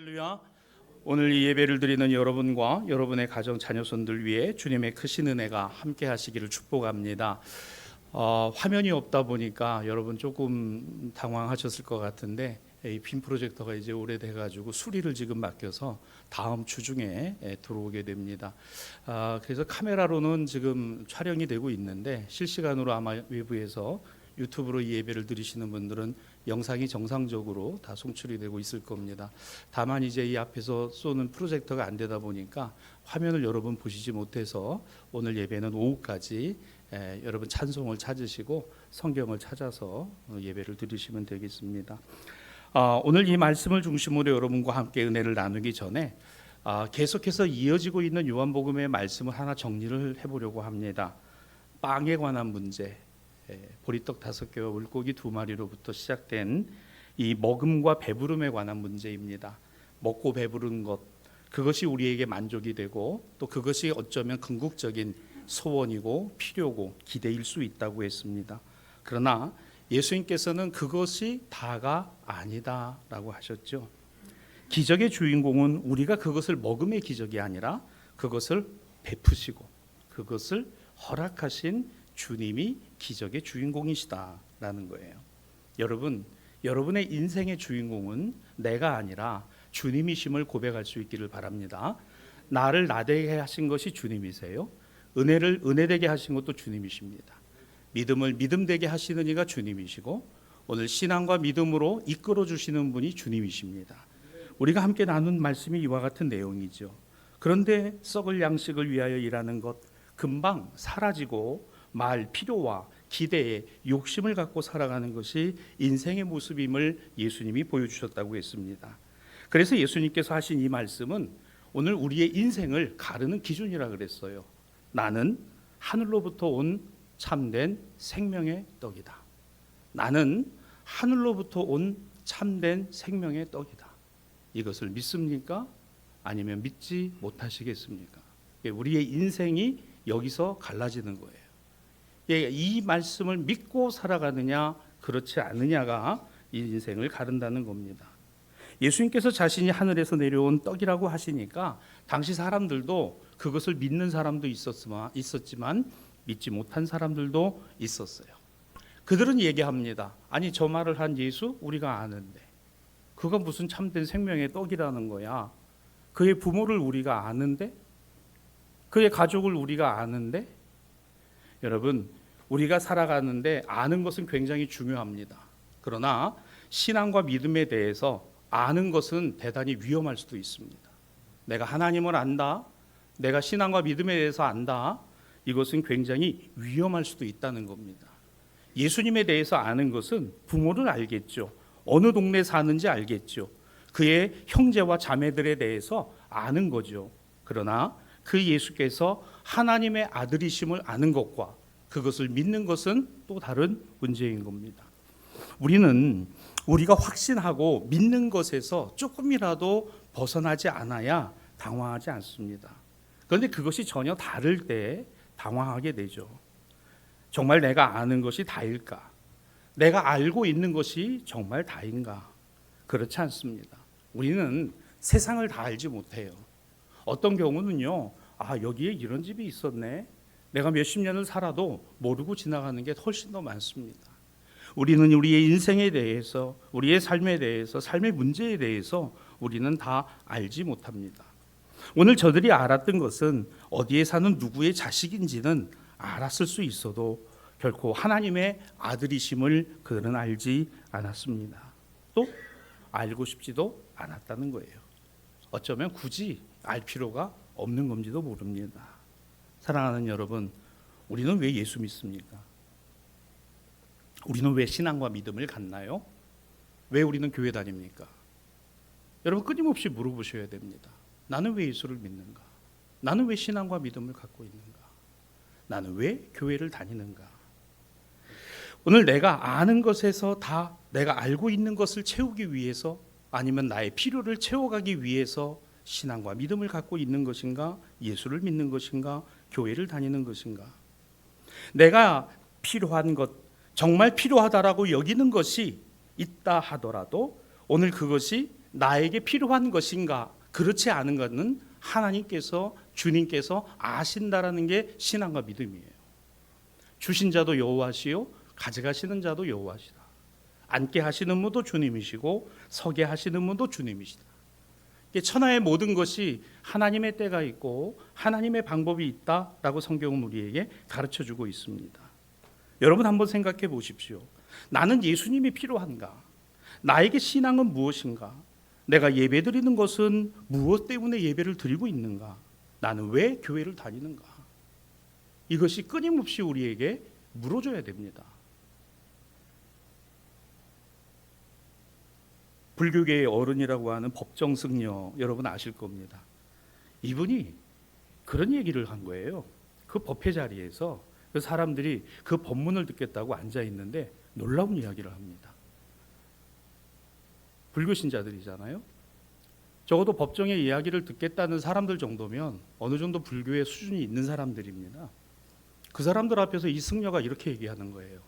할렐루야. 오늘 이 예배를 드리는 여러분과 여러분의 가정 자녀손들 위해 주님의 크신 은혜가 함께 하시기를 축복합니다. 화면이 없다 보니까 여러분 조금 당황하셨을 것 같은데 이 빔 프로젝터가 이제 오래돼 가지고 수리를 지금 맡겨서 다음 주 중에 들어오게 됩니다. 그래서 카메라로는 지금 촬영이 되고 있는데 실시간으로 아마 외부에서 유튜브로 이 예배를 들으시는 분들은 영상이 정상적으로 다 송출이 되고 있을 겁니다. 다만 이제 이 앞에서 쏘는 프로젝터가 안 되다 보니까 화면을 여러분 보시지 못해서 오늘 예배는 오후까지 여러분 찬송을 찾으시고 성경을 찾아서 예배를 드리시면 되겠습니다. 오늘 이 말씀을 중심으로 여러분과 함께 은혜를 나누기 전에 계속해서 이어지고 있는 요한복음의 말씀을 하나 정리를 해보려고 합니다. 빵에 관한 문제, 보리떡 5개와 물고기 2마리로부터 시작된 이 먹음과 배부름에 관한 문제입니다. 먹고 배부른 것, 그것이 우리에게 만족이 되고 또 그것이 어쩌면 궁극적인 소원이고 필요고 기대일 수 있다고 했습니다. 그러나 예수님께서는 그것이 다가 아니다라고 하셨죠. 기적의 주인공은 우리가 그것을 먹음의 기적이 아니라 그것을 베푸시고 그것을 허락하신 주님이 기적의 주인공이시다라는 거예요. 여러분, 여러분의 인생의 주인공은 내가 아니라 주님이심을 고백할 수 있기를 바랍니다. 나를 나되게 하신 것이 주님이세요. 은혜를 은혜되게 하신 것도 주님이십니다. 믿음을 믿음되게 하시는 이가 주님이시고 오늘 신앙과 믿음으로 이끌어 주시는 분이 주님이십니다. 우리가 함께 나눈 말씀이 이와 같은 내용이죠. 그런데 썩을 양식을 위하여 일하는 것 금방 사라지고 말 필요와 기대에 욕심을 갖고 살아가는 것이 인생의 모습임을 예수님이 보여주셨다고 했습니다. 그래서 예수님께서 하신 이 말씀은 오늘 우리의 인생을 가르는 기준이라 그랬어요. 나는 하늘로부터 온 참된 생명의 떡이다. 나는 하늘로부터 온 참된 생명의 떡이다. 이것을 믿습니까? 아니면 믿지 못하시겠습니까? 우리의 인생이 여기서 갈라지는 거예요. 이 말씀을 믿고 살아가느냐 그렇지 않느냐가 이 인생을 가른다는 겁니다. 예수님께서 자신이 하늘에서 내려온 떡이라고 하시니까 당시 사람들도 그것을 믿는 사람도 있었지만 믿지 못한 사람들도 있었어요. 그들은 얘기합니다. 아니 저 말을 한 예수 우리가 아는데 그가 무슨 참된 생명의 떡이라는 거야. 그의 부모를 우리가 아는데 그의 가족을 우리가 아는데 여러분 우리가 살아가는데 아는 것은 굉장히 중요합니다. 그러나 신앙과 믿음에 대해서 아는 것은 대단히 위험할 수도 있습니다. 내가 하나님을 안다, 내가 신앙과 믿음에 대해서 안다, 이것은 굉장히 위험할 수도 있다는 겁니다. 예수님에 대해서 아는 것은 부모를 알겠죠. 어느 동네에 사는지 알겠죠. 그의 형제와 자매들에 대해서 아는 거죠. 그러나 그 예수께서 하나님의 아들이심을 아는 것과 그것을 믿는 것은 또 다른 문제인 겁니다. 우리는 우리가 확신하고 믿는 것에서 조금이라도 벗어나지 않아야 당황하지 않습니다. 그런데 그것이 전혀 다를 때 당황하게 되죠. 정말 내가 아는 것이 다일까? 내가 알고 있는 것이 정말 다인가? 그렇지 않습니다. 우리는 세상을 다 알지 못해요. 어떤 경우는요, 여기에 이런 집이 있었네. 내가 몇십 년을 살아도 모르고 지나가는 게 훨씬 더 많습니다. 우리는 우리의 인생에 대해서, 우리의 삶에 대해서, 삶의 문제에 대해서 우리는 다 알지 못합니다. 오늘 저들이 알았던 것은 어디에 사는 누구의 자식인지는 알았을 수 있어도 결코 하나님의 아들이심을 그들은 알지 않았습니다. 또 알고 싶지도 않았다는 거예요. 어쩌면 굳이 알 필요가 없는 건지도 모릅니다. 사랑하는 여러분, 우리는 왜 예수 믿습니까? 우리는 왜 신앙과 믿음을 갖나요? 왜 우리는 교회 다닙니까? 여러분 끊임없이 물어보셔야 됩니다. 나는 왜 예수를 믿는가? 나는 왜 신앙과 믿음을 갖고 있는가? 나는 왜 교회를 다니는가? 오늘 내가 아는 것에서 다 내가 알고 있는 것을 채우기 위해서 아니면 나의 필요를 채워가기 위해서 신앙과 믿음을 갖고 있는 것인가? 예수를 믿는 것인가? 교회를 다니는 것인가? 내가 필요한 것, 정말 필요하다라고 여기는 것이 있다 하더라도 오늘 그것이 나에게 필요한 것인가? 그렇지 않은 것은 하나님께서, 주님께서 아신다라는 게 신앙과 믿음이에요. 주신 자도 여호와시요 가져가시는 자도 여호와시다. 앉게 하시는 분도 주님이시고 서게 하시는 분도 주님이시다. 천하의 모든 것이 하나님의 때가 있고 하나님의 방법이 있다라고 성경은 우리에게 가르쳐주고 있습니다. 여러분 한번 생각해 보십시오. 나는 예수님이 필요한가? 나에게 신앙은 무엇인가? 내가 예배드리는 것은 무엇 때문에 예배를 드리고 있는가? 나는 왜 교회를 다니는가? 이것이 끊임없이 우리에게 물어줘야 됩니다. 불교계의 어른이라고 하는 법정승려 여러분 아실 겁니다. 이분이 그런 얘기를 한 거예요. 그 법회 자리에서 그 사람들이 그 법문을 듣겠다고 앉아 있는데 놀라운 이야기를 합니다. 불교 신자들이잖아요. 적어도 법정의 이야기를 듣겠다는 사람들 정도면 어느 정도 불교의 수준이 있는 사람들입니다. 그 사람들 앞에서 이 승려가 이렇게 얘기하는 거예요.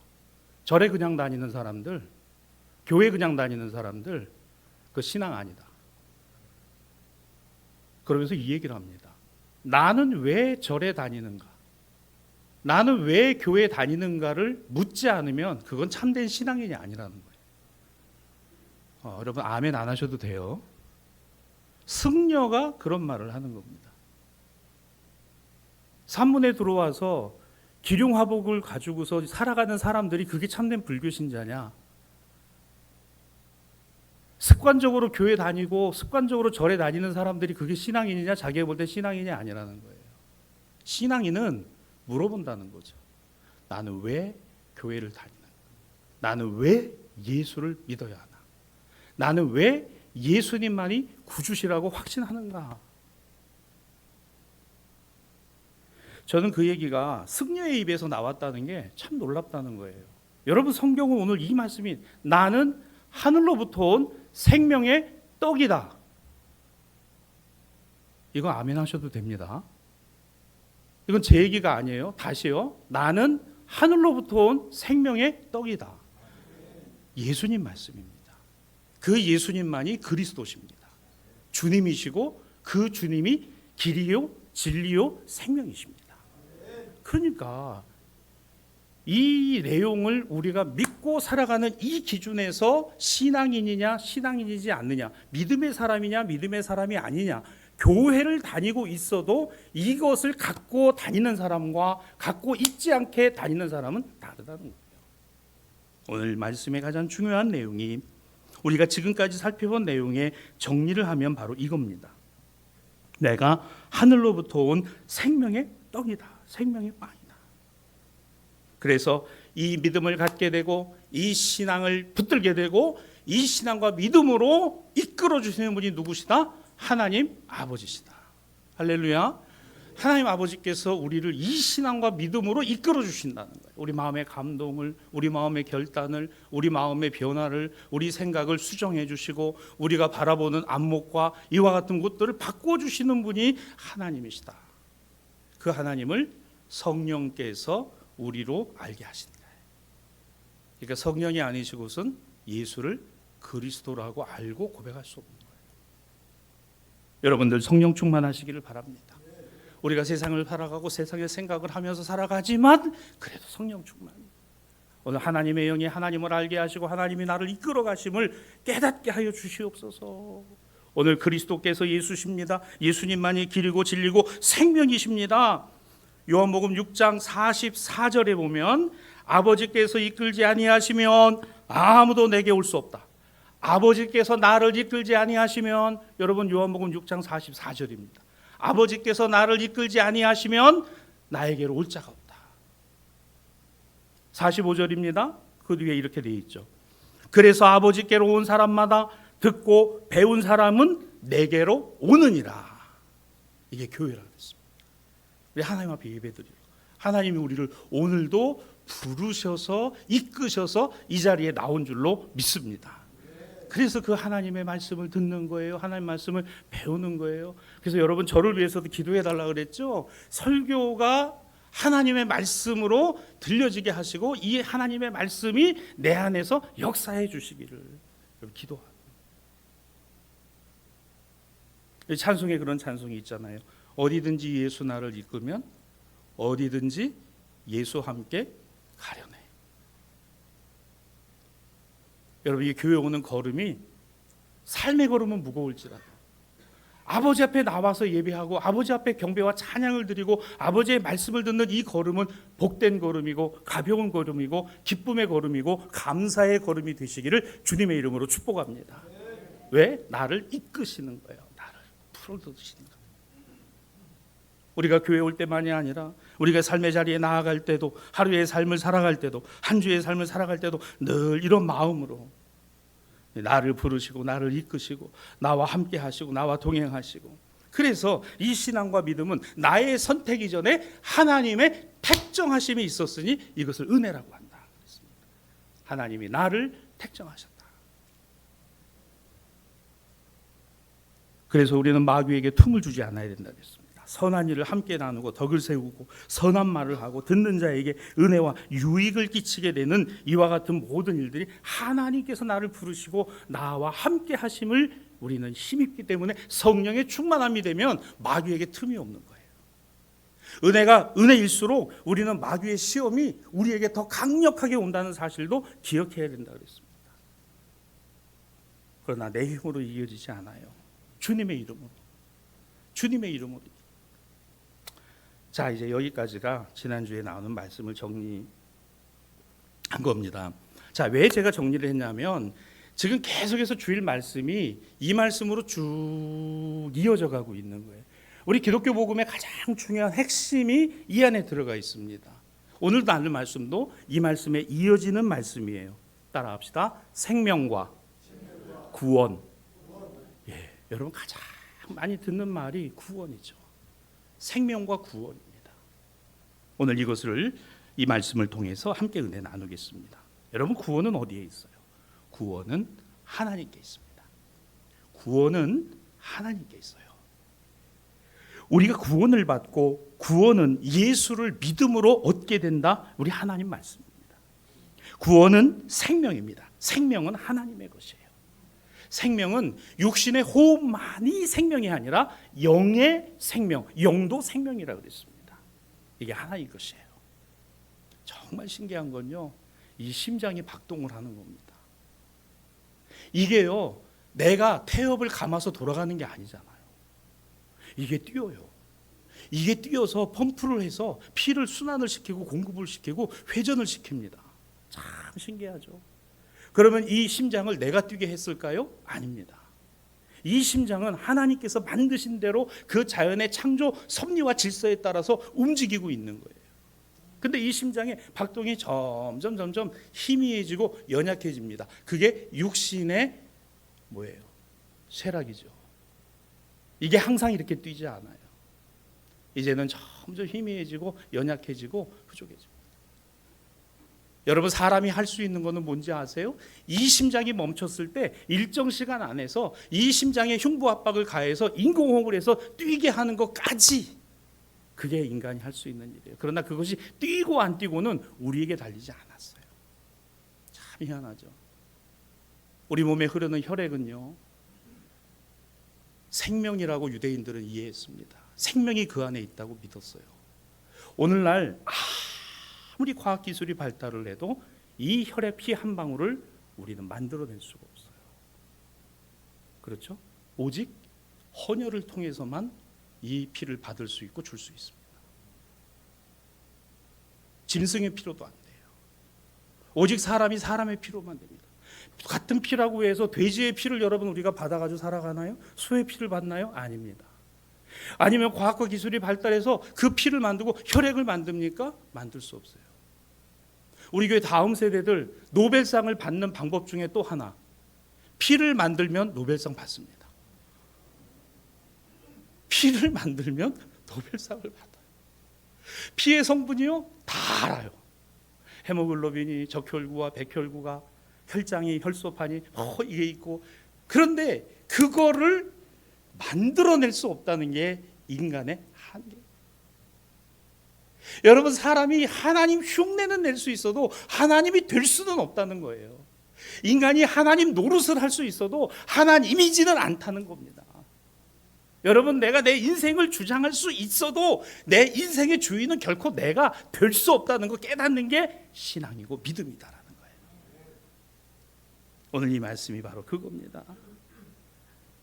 절에 그냥 다니는 사람들, 교회 그냥 다니는 사람들, 그 신앙 아니다. 그러면서 이 얘기를 합니다. 나는 왜 절에 다니는가? 나는 왜 교회 다니는가를 묻지 않으면 그건 참된 신앙인이 아니라는 거예요. 여러분 아멘 안 하셔도 돼요. 승려가 그런 말을 하는 겁니다. 산문에 들어와서 기륭화복을 가지고서 살아가는 사람들이 그게 참된 불교 신자냐? 습관적으로 교회 다니고 습관적으로 절에 다니는 사람들이 그게 신앙인이냐? 자기가 볼 때 신앙인이 아니라는 거예요. 신앙인은 물어본다는 거죠. 나는 왜 교회를 다니는가? 나는 왜 예수를 믿어야 하나? 나는 왜 예수님만이 구주시라고 확신하는가? 저는 그 얘기가 승려의 입에서 나왔다는 게 참 놀랍다는 거예요. 여러분 성경은 오늘 이 말씀이 나는 하늘로부터 온 생명의 떡이다. 이거 아멘 하셔도 됩니다. 이건 제 얘기가 아니에요. 다시요. 나는 하늘로부터 온 생명의 떡이다. 예수님 말씀입니다. 그 예수님만이 그리스도십니다. 주님이시고 그 주님이 길이요 진리요 생명이십니다. 그러니까 이 내용을 우리가 믿고 살아가는 이 기준에서 신앙인이냐 신앙인이지 않느냐, 믿음의 사람이냐 믿음의 사람이 아니냐, 교회를 다니고 있어도 이것을 갖고 다니는 사람과 갖고 있지 않게 다니는 사람은 다르다는 거예요. 오늘 말씀의 가장 중요한 내용이 우리가 지금까지 살펴본 내용의 정리를 하면 바로 이겁니다. 내가 하늘로부터 온 생명의 떡이다. 생명의 빵이다. 그래서 이 믿음을 갖게 되고 이 신앙을 붙들게 되고 이 신앙과 믿음으로 이끌어 주시는 분이 누구시다? 하나님 아버지시다. 할렐루야. 하나님 아버지께서 우리를 이 신앙과 믿음으로 이끌어 주신다는 거예요. 우리 마음의 감동을, 우리 마음의 결단을, 우리 마음의 변화를, 우리 생각을 수정해 주시고 우리가 바라보는 안목과 이와 같은 것들을 바꿔주시는 분이 하나님이시다. 그 하나님을 성령께서 우리로 알게 하신다. 그러니까 성령이 아니시고선 예수를 그리스도라고 알고 고백할 수 없는 거예요. 여러분들 성령 충만하시기를 바랍니다. 우리가 세상을 살아가고 세상의 생각을 하면서 살아가지만 그래도 성령 충만. 오늘 하나님의 영이 하나님을 알게 하시고 하나님이 나를 이끌어 가심을 깨닫게 하여 주시옵소서. 오늘 그리스도께서 예수십니다. 예수님만이 길이고 진리고 생명이십니다. 요한복음 6장 44절에 보면 아버지께서 이끌지 아니하시면 아무도 내게 올 수 없다. 아버지께서 나를 이끌지 아니하시면, 여러분 요한복음 6장 44절입니다. 아버지께서 나를 이끌지 아니하시면 나에게로 올 자가 없다. 45절입니다. 그 뒤에 이렇게 되어 있죠. 그래서 아버지께로 온 사람마다 듣고 배운 사람은 내게로 오느니라. 이게 교회라 그랬습니다. 우리 하나님 앞에 예배드리고 하나님이 우리를 오늘도 부르셔서 이끄셔서 이 자리에 나온 줄로 믿습니다. 그래서 그 하나님의 말씀을 듣는 거예요. 하나님 말씀을 배우는 거예요. 그래서 여러분 저를 위해서도 기도해 달라고 그랬죠. 설교가 하나님의 말씀으로 들려지게 하시고 이 하나님의 말씀이 내 안에서 역사해 주시기를 기도합니다. 찬송에 그런 찬송이 있잖아요. 어디든지 예수 나를 이끌면 어디든지 예수와 함께 가려네. 여러분, 이 교회 오는 걸음이 삶의 걸음은 무거울지라도 아버지 앞에 나와서 예배하고 아버지 앞에 경배와 찬양을 드리고 아버지의 말씀을 듣는 이 걸음은 복된 걸음이고 가벼운 걸음이고 기쁨의 걸음이고 감사의 걸음이 되시기를 주님의 이름으로 축복합니다. 왜? 나를 이끄시는 거예요. 나를 풀어주시는 거예요. 우리가 교회 올 때만이 아니라 우리가 삶의 자리에 나아갈 때도, 하루의 삶을 살아갈 때도, 한 주의 삶을 살아갈 때도 늘 이런 마음으로 나를 부르시고 나를 이끄시고 나와 함께 하시고 나와 동행하시고, 그래서 이 신앙과 믿음은 나의 선택 이전에 하나님의 택정하심이 있었으니 이것을 은혜라고 한다. 하나님이 나를 택정하셨다. 그래서 우리는 마귀에게 틈을 주지 않아야 된다 그랬습니다. 선한 일을 함께 나누고 덕을 세우고 선한 말을 하고 듣는 자에게 은혜와 유익을 끼치게 되는 이와 같은 모든 일들이 하나님께서 나를 부르시고 나와 함께 하심을 우리는 힘입기 때문에 성령의 충만함이 되면 마귀에게 틈이 없는 거예요. 은혜가 은혜일수록 우리는 마귀의 시험이 우리에게 더 강력하게 온다는 사실도 기억해야 된다 그랬습니다. 그러나 내 힘으로 이겨지지 않아요. 주님의 이름으로. 주님의 이름으로. 자, 이제 여기까지가 지난주에 나오는 말씀을 정리한 겁니다. 자, 왜 제가 정리를 했냐면 지금 계속해서 주일 말씀이 이 말씀으로 쭉 이어져 가고 있는 거예요. 우리 기독교 복음의 가장 중요한 핵심이 이 안에 들어가 있습니다. 오늘 나눌 말씀도 이 말씀에 이어지는 말씀이에요. 따라합시다. 생명과 구원. 예, 여러분 가장 많이 듣는 말이 구원이죠. 생명과 구원입니다. 오늘 이것을 이 말씀을 통해서 함께 은혜 나누겠습니다. 여러분, 구원은 어디에 있어요? 구원은 하나님께 있습니다. 구원은 하나님께 있어요. 우리가 구원을 받고 구원은 예수를 믿음으로 얻게 된다. 우리 하나님 말씀입니다. 구원은 생명입니다. 생명은 하나님의 것이에요. 생명은 육신의 호흡만이 생명이 아니라 영의 생명, 영도 생명이라고 그랬습니다. 이게 하나의 것이에요. 정말 신기한 건요, 이 심장이 박동을 하는 겁니다. 이게요, 내가 태엽을 감아서 돌아가는 게 아니잖아요. 이게 뛰어요. 이게 뛰어서 펌프를 해서 피를 순환을 시키고 공급을 시키고 회전을 시킵니다. 참 신기하죠. 그러면 이 심장을 내가 뛰게 했을까요? 아닙니다. 이 심장은 하나님께서 만드신 대로 그 자연의 창조 섭리와 질서에 따라서 움직이고 있는 거예요. 근데 이 심장의 박동이 점점 희미해지고 연약해집니다. 그게 육신의 뭐예요? 쇠락이죠. 이게 항상 이렇게 뛰지 않아요. 이제는 점점 희미해지고 연약해지고 부족해집니다. 여러분, 사람이 할 수 있는 것은 뭔지 아세요? 이 심장이 멈췄을 때 일정 시간 안에서 이 심장에 흉부 압박을 가해서 인공호흡을 해서 뛰게 하는 것까지, 그게 인간이 할 수 있는 일이에요. 그러나 그것이 뛰고 안 뛰고는 우리에게 달리지 않았어요. 참 희한하죠. 우리 몸에 흐르는 혈액은요, 생명이라고 유대인들은 이해했습니다. 생명이 그 안에 있다고 믿었어요. 오늘날 아무리 과학기술이 발달을 해도 이 혈액 피 한 방울을 우리는 만들어낼 수가 없어요. 그렇죠? 오직 헌혈을 통해서만 이 피를 받을 수 있고 줄 수 있습니다. 짐승의 피로도 안 돼요. 오직 사람이 사람의 피로만 됩니다. 같은 피라고 해서 돼지의 피를 여러분 우리가 받아가지고 살아가나요? 소의 피를 받나요? 아닙니다. 아니면 과학과 기술이 발달해서 그 피를 만들고 혈액을 만듭니까? 만들 수 없어요. 우리 교회 다음 세대들 노벨상을 받는 방법 중에 또 하나, 피를 만들면 노벨상 받습니다. 피를 만들면 노벨상을 받아요. 피의 성분이요, 다 알아요. 헤모글로빈이 적혈구와 백혈구가 혈장이 혈소판이 이게 있고, 그런데 그거를 만들어낼 수 없다는 게 인간의 한계. 여러분, 사람이 하나님 흉내는 낼 수 있어도 하나님이 될 수는 없다는 거예요. 인간이 하나님 노릇을 할 수 있어도 하나님이지는 않다는 겁니다. 여러분, 내가 내 인생을 주장할 수 있어도 내 인생의 주인은 결코 내가 될 수 없다는 거 깨닫는 게 신앙이고 믿음이다라는 거예요. 오늘 이 말씀이 바로 그겁니다.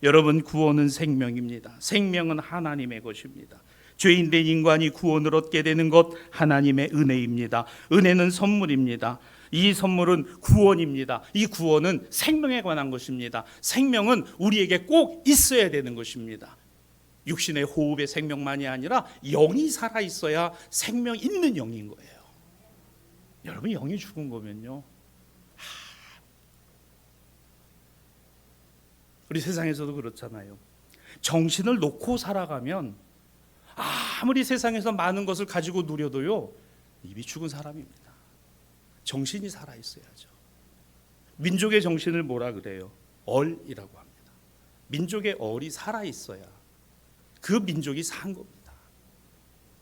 여러분, 구원은 생명입니다. 생명은 하나님의 것입니다. 죄인된 인간이 구원을 얻게 되는 것 하나님의 은혜입니다. 은혜는 선물입니다. 이 선물은 구원입니다. 이 구원은 생명에 관한 것입니다. 생명은 우리에게 꼭 있어야 되는 것입니다. 육신의 호흡의 생명만이 아니라 영이 살아 있어야 생명 있는 영인 거예요. 여러분, 영이 죽은 거면요, 우리 세상에서도 그렇잖아요. 정신을 놓고 살아가면 아무리 세상에서 많은 것을 가지고 누려도요, 이미 죽은 사람입니다. 정신이 살아 있어야죠. 민족의 정신을 뭐라 그래요? 얼이라고 합니다. 민족의 얼이 살아 있어야 그 민족이 산 겁니다.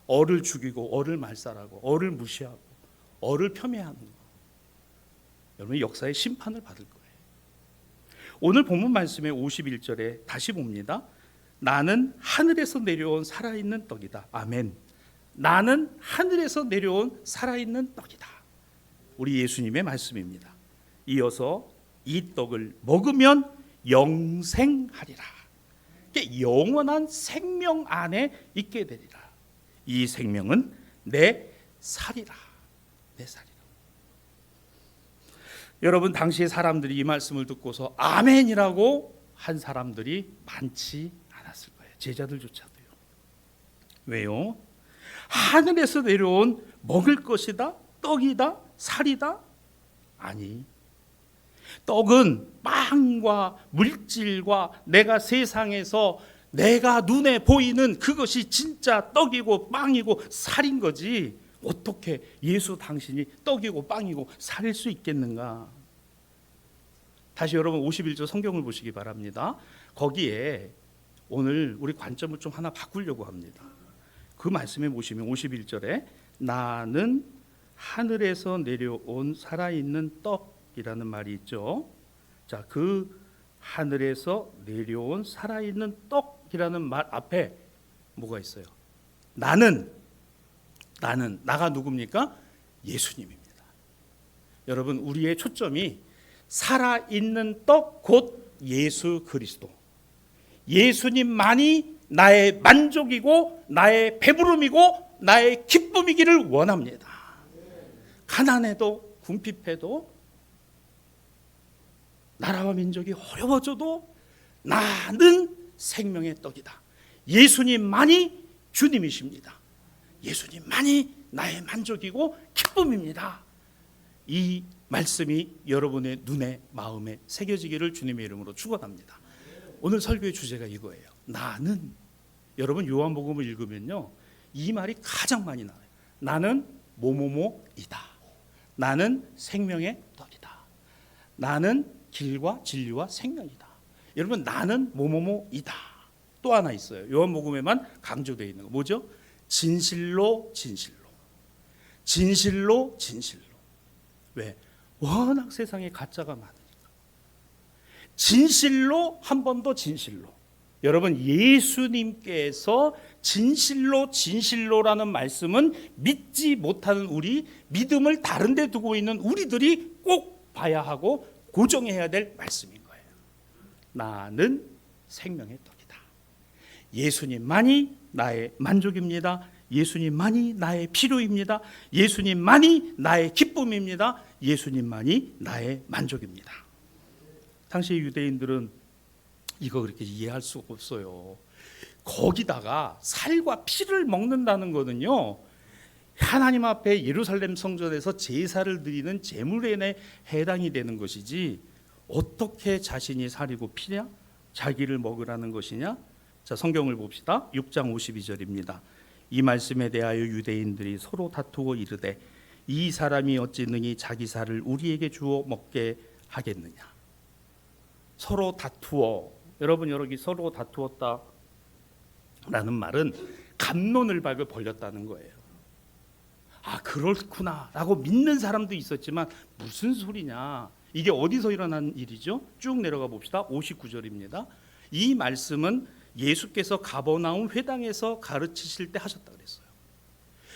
얼을 죽이고 얼을 말살하고 얼을 무시하고 얼을 폄훼하는 거, 여러분, 역사의 심판을 받을 거예요. 오늘 본문 말씀의 51절에 다시 봅니다. 나는 하늘에서 내려온 살아있는 떡이다. 아멘. 나는 하늘에서 내려온 살아있는 떡이다. 우리 예수님의 말씀입니다. 이어서 이 떡을 먹으면 영생하리라. 영원한 생명 안에 있게 되리라. 이 생명은 내 살이라. 내 살이라. 여러분, 당시의 사람들이 이 말씀을 듣고서 아멘이라고 한 사람들이 많지 않았을 거예요. 제자들조차도요. 왜요? 하늘에서 내려온 먹을 것이다, 떡이다, 살이다? 아니, 떡은 빵과 물질과 내가 세상에서 내가 눈에 보이는 그것이 진짜 떡이고 빵이고 살인 거지, 어떻게 예수 당신이 떡이고 빵이고 살일 수 있겠는가? 다시 여러분 51절 성경을 보시기 바랍니다. 거기에 오늘 우리 관점을 좀 하나 바꾸려고 합니다. 그 말씀에 보시면 51절에 나는 하늘에서 내려온 살아있는 떡이라는 말이 있죠. 자, 그 하늘에서 내려온 살아있는 떡이라는 말 앞에 뭐가 있어요? 나가 누굽니까? 예수님입니다. 여러분, 우리의 초점이 살아있는 떡 곧 예수 그리스도, 예수님만이 나의 만족이고 나의 배부름이고 나의 기쁨이기를 원합니다. 가난해도 궁핍해도 나라와 민족이 어려워져도 나는 생명의 떡이다. 예수님만이 주님이십니다. 예수님만이 나의 만족이고 기쁨입니다. 이 말씀이 여러분의 눈에 마음에 새겨지기를 주님의 이름으로 축원합니다. 오늘 설교의 주제가 이거예요. 나는, 여러분 요한복음을 읽으면요, 이 말이 가장 많이 나와요. 나는 뭐뭐뭐이다. 나는 생명의 떡이다. 나는 길과 진리와 생명이다. 여러분, 나는 뭐뭐뭐이다. 또 하나 있어요. 요한복음에만 강조되어 있는 거 뭐죠? 진실로 진실로, 진실로 진실로. 왜? 워낙 세상에 가짜가 많으니까. 진실로, 한 번 더 진실로. 여러분, 예수님께서 진실로 진실로라는 말씀은 믿지 못하는 우리, 믿음을 다른 데 두고 있는 우리들이 꼭 봐야 하고 고정해야 될 말씀인 거예요. 나는 생명의 떡이다. 예수님만이 나의 만족입니다. 예수님만이 나의 필요입니다. 예수님만이 나의 기쁨입니다. 예수님만이 나의 만족입니다. 당시 유대인들은 이거 그렇게 이해할 수가 없어요. 거기다가 살과 피를 먹는다는 거는요, 하나님 앞에 예루살렘 성전에서 제사를 드리는 제물에 해당이 되는 것이지, 어떻게 자신이 살이고 피냐? 자기를 먹으라는 것이냐? 자, 성경을 봅시다. 6장 52절입니다. 이 말씀에 대하여 유대인들이 서로 다투어 이르되 이 사람이 어찌 능히 자기 살을 우리에게 주어 먹게 하겠느냐. 서로 다투어, 여러분, 여기 서로 다투었다라는 말은 갑론을 벌였다는 거예요. 아, 그렇구나 라고 믿는 사람도 있었지만 무슨 소리냐, 이게 어디서 일어난 일이죠? 쭉 내려가 봅시다. 59절입니다. 이 말씀은 예수께서 가버나움 회당에서 가르치실 때 하셨다 그랬어요.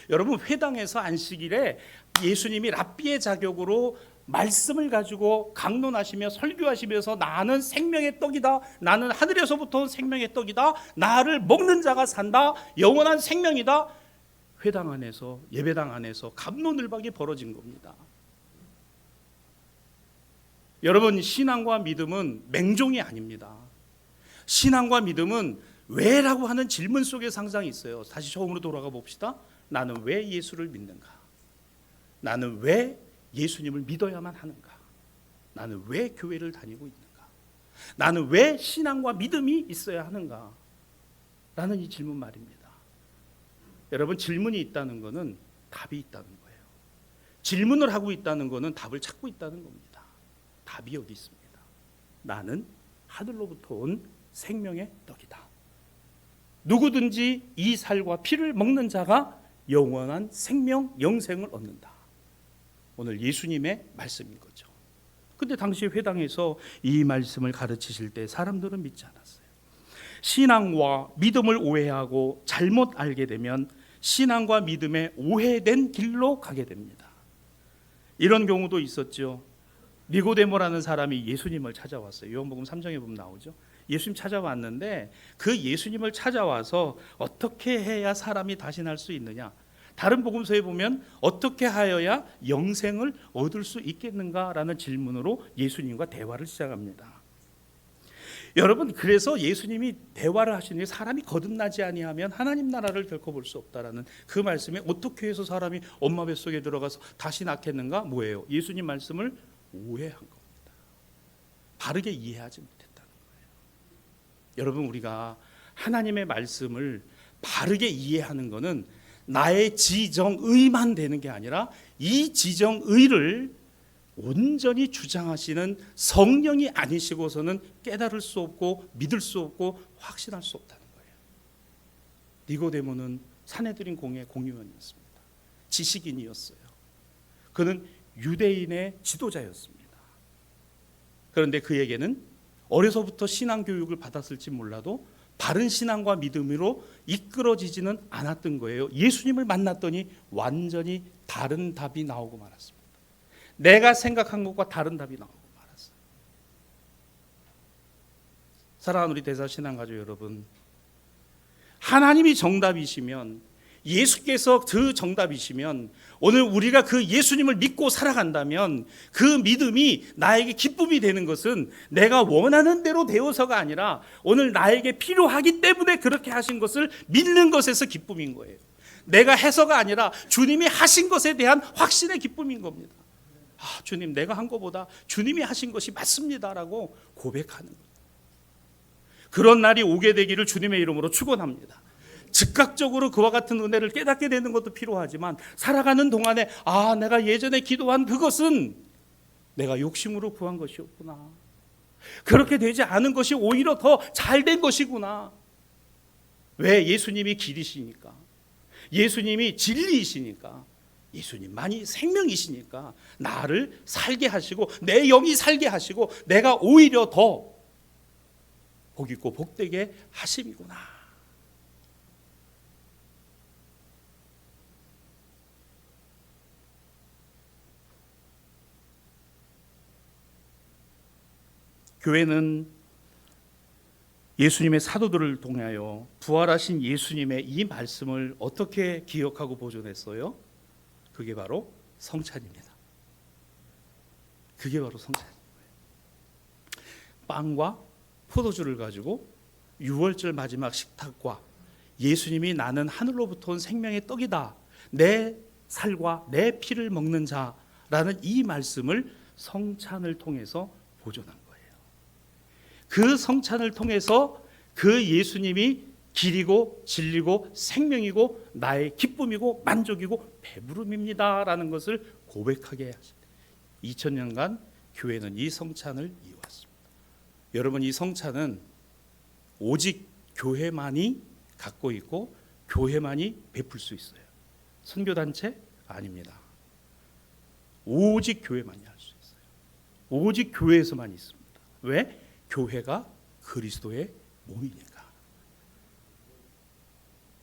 여러분, 회당에서 안식일에 예수님이 랍비의 자격으로 말씀을 가지고 강론하시며 설교하시면서 나는 생명의 떡이다, 나는 하늘에서부터 온 생명의 떡이다, 나를 먹는 자가 산다, 영원한 생명이다, 회당 안에서, 예배당 안에서 갑론을박이 벌어진 겁니다. 여러분, 신앙과 믿음은 맹종이 아닙니다. 신앙과 믿음은 왜라고 하는 질문 속에 상상이 있어요. 다시 처음으로 돌아가 봅시다. 나는 왜 예수를 믿는가? 나는 왜 예수님을 믿어야만 하는가? 나는 왜 교회를 다니고 있는가? 나는 왜 신앙과 믿음이 있어야 하는가? 라는 이 질문 말입니다. 여러분, 질문이 있다는 것은 답이 있다는 거예요. 질문을 하고 있다는 것은 답을 찾고 있다는 겁니다. 답이 어디 있습니다. 나는 하늘로부터 온 생명의 떡이다. 누구든지 이 살과 피를 먹는 자가 영원한 생명, 영생을 얻는다. 오늘 예수님의 말씀인 거죠. 근데 당시 회당에서 이 말씀을 가르치실 때 사람들은 믿지 않았어요. 신앙과 믿음을 오해하고 잘못 알게 되면 신앙과 믿음의 오해된 길로 가게 됩니다. 이런 경우도 있었죠. 니고데모라는 사람이 예수님을 찾아왔어요. 요한복음 3장에 보면 나오죠. 예수님 찾아왔는데 그 예수님을 찾아와서 어떻게 해야 사람이 다시 날 수 있느냐, 다른 복음서에 보면 어떻게 하여야 영생을 얻을 수 있겠는가라는 질문으로 예수님과 대화를 시작합니다. 여러분, 그래서 예수님이 대화를 하시니 사람이 거듭나지 아니하면 하나님 나라를 결코 볼 수 없다라는 그 말씀에 어떻게 해서 사람이 엄마 뱃속에 들어가서 다시 낳겠는가? 뭐예요? 예수님 말씀을 오해한 겁니다. 바르게 이해하지 못했다는 거예요. 여러분, 우리가 하나님의 말씀을 바르게 이해하는 것은 나의 지정의만 되는 게 아니라 이 지정의를 온전히 주장하시는 성령이 아니시고서는 깨달을 수 없고 믿을 수 없고 확신할 수 없다는 거예요. 니고데모는 산헤드린 공회 공의원이었습니다. 지식인이었어요. 그는 유대인의 지도자였습니다. 그런데 그에게는 어려서부터 신앙 교육을 받았을지 몰라도 바른 신앙과 믿음으로 이끌어지지는 않았던 거예요. 예수님을 만났더니 완전히 다른 답이 나오고 말았습니다. 내가 생각한 것과 다른 답이 나오고 말았어요. 사랑하는 우리 대사신앙가족 여러분, 하나님이 정답이시면, 예수께서 그 정답이시면, 오늘 우리가 그 예수님을 믿고 살아간다면 그 믿음이 나에게 기쁨이 되는 것은 내가 원하는 대로 되어서가 아니라 오늘 나에게 필요하기 때문에 그렇게 하신 것을 믿는 것에서 기쁨인 거예요. 내가 해서가 아니라 주님이 하신 것에 대한 확신의 기쁨인 겁니다. 주님, 내가 한 것보다 주님이 하신 것이 맞습니다라고 고백하는 거예요. 그런 날이 오게 되기를 주님의 이름으로 축원합니다. 즉각적으로 그와 같은 은혜를 깨닫게 되는 것도 필요하지만 살아가는 동안에 내가 예전에 기도한 그것은 내가 욕심으로 구한 것이었구나. 그렇게 되지 않은 것이 오히려 더 잘된 것이구나. 왜? 예수님이 길이시니까, 예수님이 진리이시니까, 예수님만이 생명이시니까 나를 살게 하시고 내 영이 살게 하시고 내가 오히려 더 복있고 복되게 하심이구나. 교회는 예수님의 사도들을 통하여 부활하신 예수님의 이 말씀을 어떻게 기억하고 보존했어요? 그게 바로 성찬입니다. 그게 바로 성찬인 거예요. 빵과 포도주를 가지고 유월절 마지막 식탁과 예수님이 나는 하늘로부터 온 생명의 떡이다, 내 살과 내 피를 먹는 자라는 이 말씀을 성찬을 통해서 보존한 거예요. 그 성찬을 통해서 그 예수님이 길이고 진리고 생명이고 나의 기쁨이고 만족이고 배부름입니다라는 것을 고백하게 하십니다. 2000년간 교회는 이 성찬을 이어왔습니다. 여러분, 이 성찬은 오직 교회만이 갖고 있고 교회만이 베풀 수 있어요. 선교단체 아닙니다. 오직 교회만이 할 수 있어요. 오직 교회에서만 있습니다. 왜? 교회가 그리스도의 몸이니까.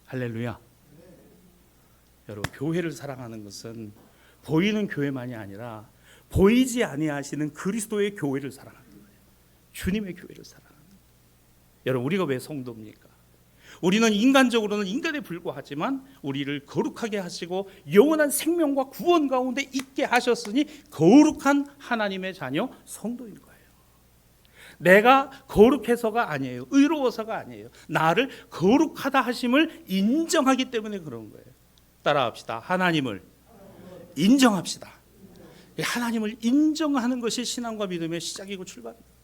할렐루야. 여러분, 교회를 사랑하는 것은 보이는 교회만이 아니라 보이지 아니하시는 그리스도의 교회를 사랑하는 거예요. 주님의 교회를 사랑하는 거예요. 여러분, 우리가 왜 성도입니까? 우리는 인간적으로는 인간에 불과하지만 우리를 거룩하게 하시고 영원한 생명과 구원 가운데 있게 하셨으니 거룩한 하나님의 자녀 성도인 거예요. 내가 거룩해서가 아니에요. 의로워서가 아니에요. 나를 거룩하다 하심을 인정하기 때문에 그런 거예요. 따라합시다. 하나님을 인정합시다. 하나님을 인정하는 것이 신앙과 믿음의 시작이고 출발입니다.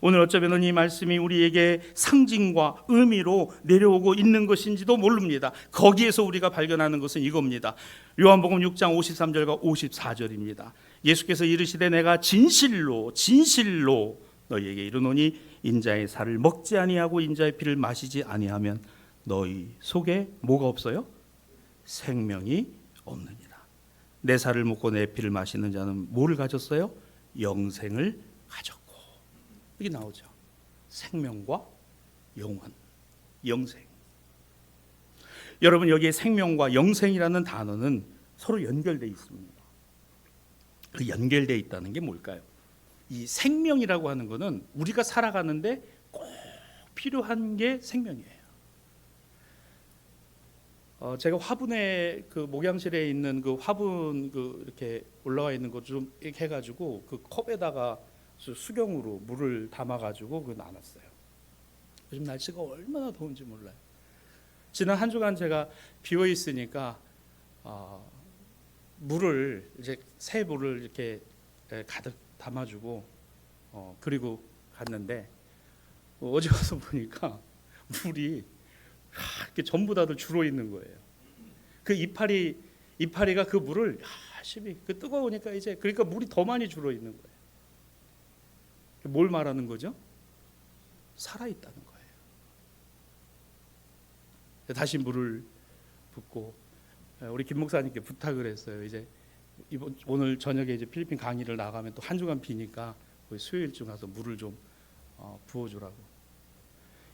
오늘 어쩌면 이 말씀이 우리에게 상징과 의미로 내려오고 있는 것인지도 모릅니다. 거기에서 우리가 발견하는 것은 이겁니다. 요한복음 6장 53절과 54절입니다. 예수께서 이르시되 내가 진실로 진실로 너희에게 이르노니 인자의 살을 먹지 아니하고 인자의 피를 마시지 아니하면 너희 속에 뭐가 없어요? 생명이 없느니라. 내 살을 먹고 내 피를 마시는 자는 뭐를 가졌어요? 영생을 가졌고. 이게 나오죠. 생명과 영원, 영생. 여러분, 여기에 생명과 영생이라는 단어는 서로 연결되어 있습니다. 그 연결되어 있다는 게 뭘까요? 이 생명이라고 하는 것은 우리가 살아가는데 꼭 필요한 게 생명이에요. 제가 화분에 그 목양실에 있는 그 화분 그 이렇게 올라와 있는 것 좀 이렇게 해가지고 그 컵에다가 수경으로 물을 담아가지고 그 나눴어요. 요즘 날씨가 얼마나 더운지 몰라요. 지난 한 주간 제가 비어 있으니까 물을 이제 새 물을 이렇게 가득 담아주고 그리고 갔는데 어제 와서 보니까 물이 이렇게 전부 다들 줄어 있는 거예요. 그 이파리가 그 물을 열심히 그 뜨거우니까 이제 그러니까 물이 더 많이 줄어 있는 거예요. 뭘 말하는 거죠? 살아 있다는 거예요. 다시 물을 붓고 우리 김 목사님께 부탁을 했어요. 이제 오늘 저녁에 이제 필리핀 강의를 나가면 또 한 주간 비니까 수요일쯤 가서 물을 좀 부어주라고.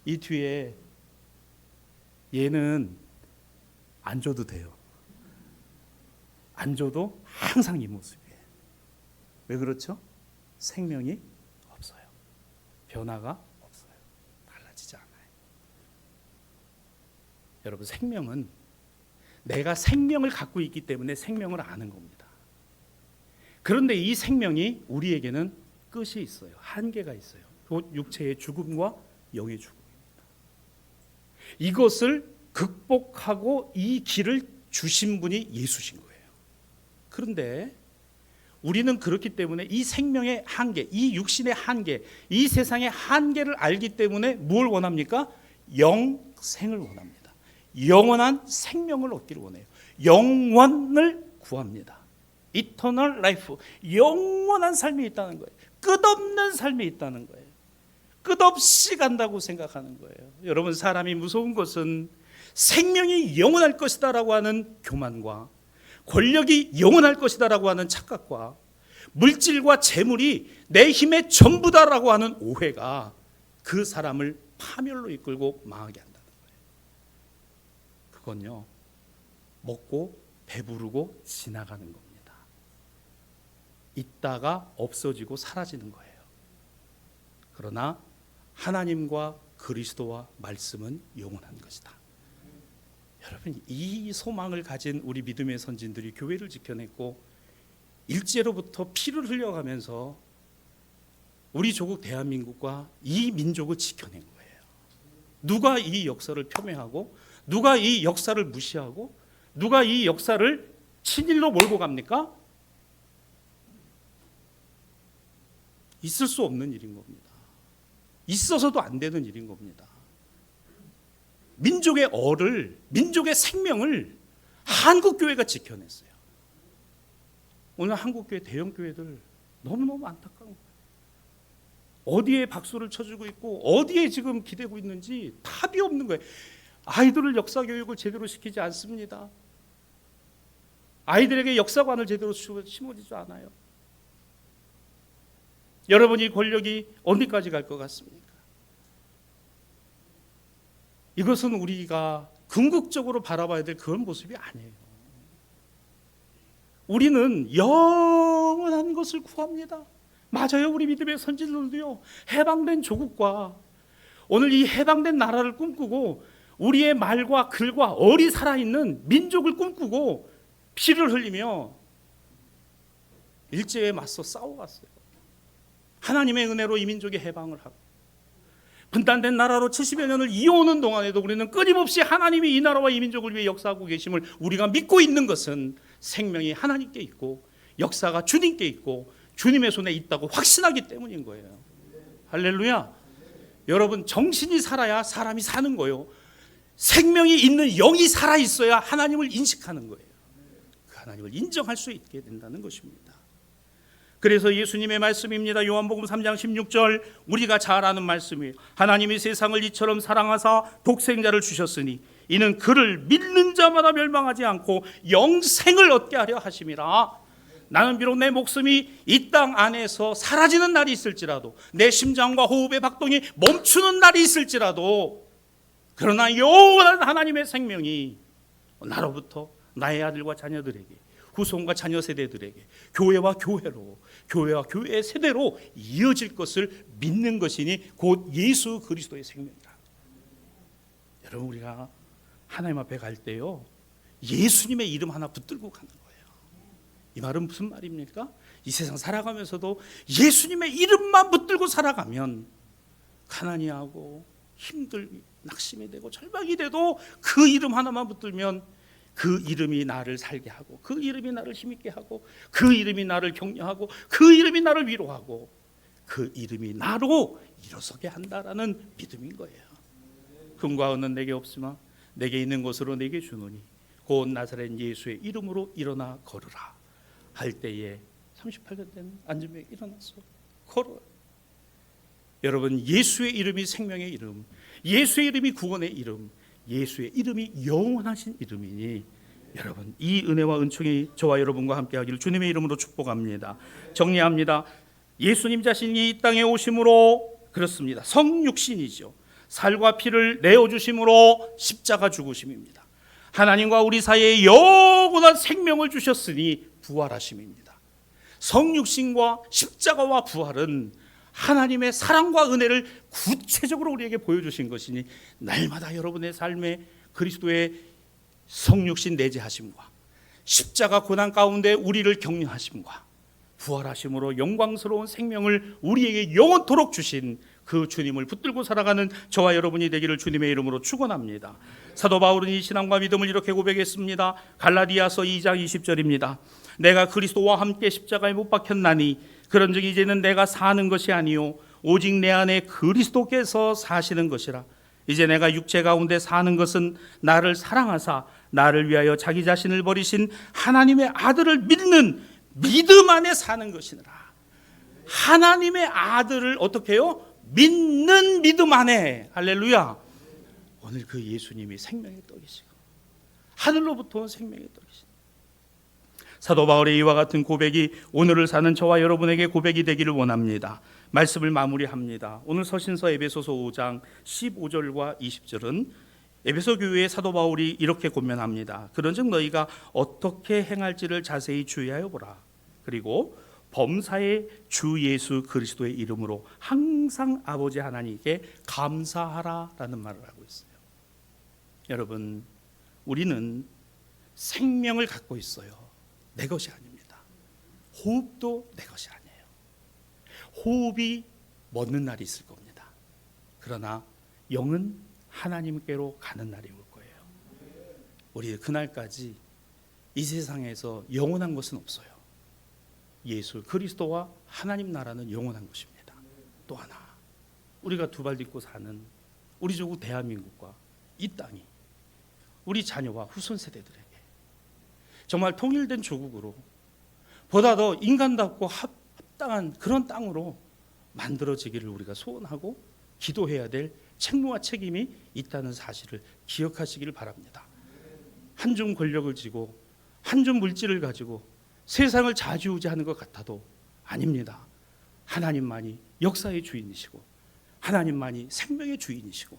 이 뒤에 얘는 안 줘도 돼요. 안 줘도 항상 이 모습이에요. 왜 그렇죠? 생명이 없어요. 변화가 없어요. 달라지지 않아요. 여러분, 생명은 내가 생명을 갖고 있기 때문에 생명을 아는 겁니다. 그런데 이 생명이 우리에게는 끝이 있어요. 한계가 있어요. 곧 육체의 죽음과 영의 죽음입니다. 이것을 극복하고 이 길을 주신 분이 예수신 거예요. 그런데 우리는 그렇기 때문에 이 생명의 한계, 이 육신의 한계, 이 세상의 한계를 알기 때문에 뭘 원합니까? 영생을 원합니다. 영원한 생명을 얻기를 원해요. 영원을 구합니다. Eternal life, 영원한 삶이 있다는 거예요. 끝없는 삶이 있다는 거예요. 끝없이 간다고 생각하는 거예요. 여러분, 사람이 무서운 것은 생명이 영원할 것이다라고 하는 교만과 권력이 영원할 것이다라고 하는 착각과 물질과 재물이 내 힘의 전부다라고 하는 오해가 그 사람을 파멸로 이끌고 망하게 한다는 거예요. 그건요, 먹고 배부르고 지나가는 겁니다. 있다가 없어지고 사라지는 거예요. 그러나 하나님과 그리스도와 말씀은 영원한 것이다. 여러분, 이 소망을 가진 우리 믿음의 선진들이 교회를 지켜냈고 일제로부터 피를 흘려가면서 우리 조국 대한민국과 이 민족을 지켜낸 거예요. 누가 이 역사를 폄훼하고 누가 이 역사를 무시하고 누가 이 역사를 친일로 몰고 갑니까? 있을 수 없는 일인 겁니다. 있어서도 안 되는 일인 겁니다. 민족의 민족의 생명을 한국교회가 지켜냈어요. 오늘 한국교회 대형교회들 너무너무 안타까운 거예요. 어디에 박수를 쳐주고 있고 어디에 지금 기대고 있는지 답이 없는 거예요. 아이들을 역사교육을 제대로 시키지 않습니다. 아이들에게 역사관을 제대로 심어지지 않아요. 여러분, 이 권력이 어디까지 갈 것 같습니까? 이것은 우리가 궁극적으로 바라봐야 될 그런 모습이 아니에요. 우리는 영원한 것을 구합니다. 맞아요. 우리 믿음의 선진들도요, 해방된 조국과 오늘 이 해방된 나라를 꿈꾸고 우리의 말과 글과 얼이 살아있는 민족을 꿈꾸고 피를 흘리며 일제에 맞서 싸워왔어요. 하나님의 은혜로 이 민족이 해방을 하고 분단된 나라로 70여 년을 이어오는 동안에도 우리는 끊임없이 하나님이 이 나라와 이 민족을 위해 역사하고 계심을 우리가 믿고 있는 것은 생명이 하나님께 있고 역사가 주님께 있고 주님의 손에 있다고 확신하기 때문인 거예요. 할렐루야. 여러분, 정신이 살아야 사람이 사는 거예요. 생명이 있는 영이 살아있어야 하나님을 인식하는 거예요. 그 하나님을 인정할 수 있게 된다는 것입니다. 그래서 예수님의 말씀입니다. 요한복음 3장 16절, 우리가 잘 아는 말씀이에요. 하나님이 세상을 이처럼 사랑하사 독생자를 주셨으니 이는 그를 믿는 자마다 멸망하지 않고 영생을 얻게 하려 하심이라. 나는 비록 내 목숨이 이 땅 안에서 사라지는 날이 있을지라도, 내 심장과 호흡의 박동이 멈추는 날이 있을지라도, 그러나 영원한 하나님의 생명이 나로부터 나의 아들과 자녀들에게, 후손과 자녀 세대들에게, 교회와 교회로, 교회와 교회의 세대로 이어질 것을 믿는 것이니 곧 예수 그리스도의 생명이라. 여러분, 우리가 하나님 앞에 갈 때요, 예수님의 이름 하나 붙들고 가는 거예요. 이 말은 무슨 말입니까? 이 세상 살아가면서도 예수님의 이름만 붙들고 살아가면 가난이하고 힘들고 낙심이 되고 절망이 돼도 그 이름 하나만 붙들면 그 이름이 나를 살게 하고, 그 이름이 나를 힘있게 하고, 그 이름이 나를 격려하고, 그 이름이 나를 위로하고, 그 이름이 나로 일어서게 한다라는 믿음인 거예요. 금과 은은 내게 없으나 내게 있는 것으로 내게 주노니 곧 나사렛 예수의 이름으로 일어나 걸으라 할 때에 38년 된 안전병이 일어나서 걸어요. 여러분, 예수의 이름이 생명의 이름, 예수의 이름이 구원의 이름, 예수의 이름이 영원하신 이름이니 여러분, 이 은혜와 은총이 저와 여러분과 함께 하기를 주님의 이름으로 축복합니다. 정리합니다. 예수님 자신이 이 땅에 오심으로, 그렇습니다, 성육신이죠. 살과 피를 내어주심으로 십자가 죽으심입니다. 하나님과 우리 사이에 영원한 생명을 주셨으니 부활하심입니다. 성육신과 십자가와 부활은 하나님의 사랑과 은혜를 구체적으로 우리에게 보여주신 것이니 날마다 여러분의 삶에 그리스도의 성육신 내재하심과 십자가 고난 가운데 우리를 격려하심과 부활하심으로 영광스러운 생명을 우리에게 영원토록 주신 그 주님을 붙들고 살아가는 저와 여러분이 되기를 주님의 이름으로 축원합니다. 사도 바울은 이 신앙과 믿음을 이렇게 고백했습니다. 갈라디아서 2장 20절입니다. 내가 그리스도와 함께 십자가에 못 박혔나니 그런즉 이제는 내가 사는 것이 아니요 오직 내 안에 그리스도께서 사시는 것이라. 이제 내가 육체 가운데 사는 것은 나를 사랑하사 나를 위하여 자기 자신을 버리신 하나님의 아들을 믿는 믿음 안에 사는 것이니라. 하나님의 아들을 어떻게 해요? 믿는 믿음 안에. 할렐루야. 오늘 그 예수님이 생명의 떡이시고 하늘로부터 온 생명의 떡이시고, 사도 바울의 이와 같은 고백이 오늘을 사는 저와 여러분에게 고백이 되기를 원합니다. 말씀을 마무리합니다. 오늘 서신서 에베소서 5장 15절과 20절은 에베소 교회의 사도 바울이 이렇게 권면합니다. 그런즉 너희가 어떻게 행할지를 자세히 주의하여 보라. 그리고 범사의 주 예수 그리스도의 이름으로 항상 아버지 하나님께 감사하라라는 말을 하고 있어요. 여러분, 우리는 생명을 갖고 있어요. 내 것이 아닙니다. 호흡도 내 것이 아니에요. 호흡이 멎는 날이 있을 겁니다. 그러나 영은 하나님께로 가는 날이 올 거예요. 우리 그날까지 이 세상에서 영원한 것은 없어요. 예수 그리스도와 하나님 나라는 영원한 것입니다. 또 하나, 우리가 두 발 딛고 사는 우리 조국 대한민국과 이 땅이 우리 자녀와 후손 세대들에게 정말 통일된 조국으로 보다 더 인간답고 합당한 그런 땅으로 만들어지기를 우리가 소원하고 기도해야 될 책무와 책임이 있다는 사실을 기억하시기를 바랍니다. 한 줌 권력을 쥐고 한 줌 물질을 가지고 세상을 좌지우지하는 것 같아도 아닙니다. 하나님만이 역사의 주인이시고 하나님만이 생명의 주인이시고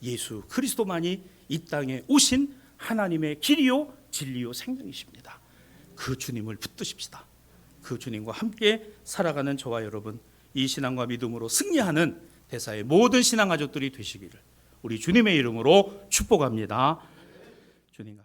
예수 그리스도만이 이 땅에 오신 하나님의 길이요 진리요 생명이십니다. 그 주님을 붙드십시다. 그 주님과 함께 살아가는 저와 여러분, 이 신앙과 믿음으로 승리하는 대사의 모든 신앙 가족들이 되시기를 우리 주님의 이름으로 축복합니다. 주님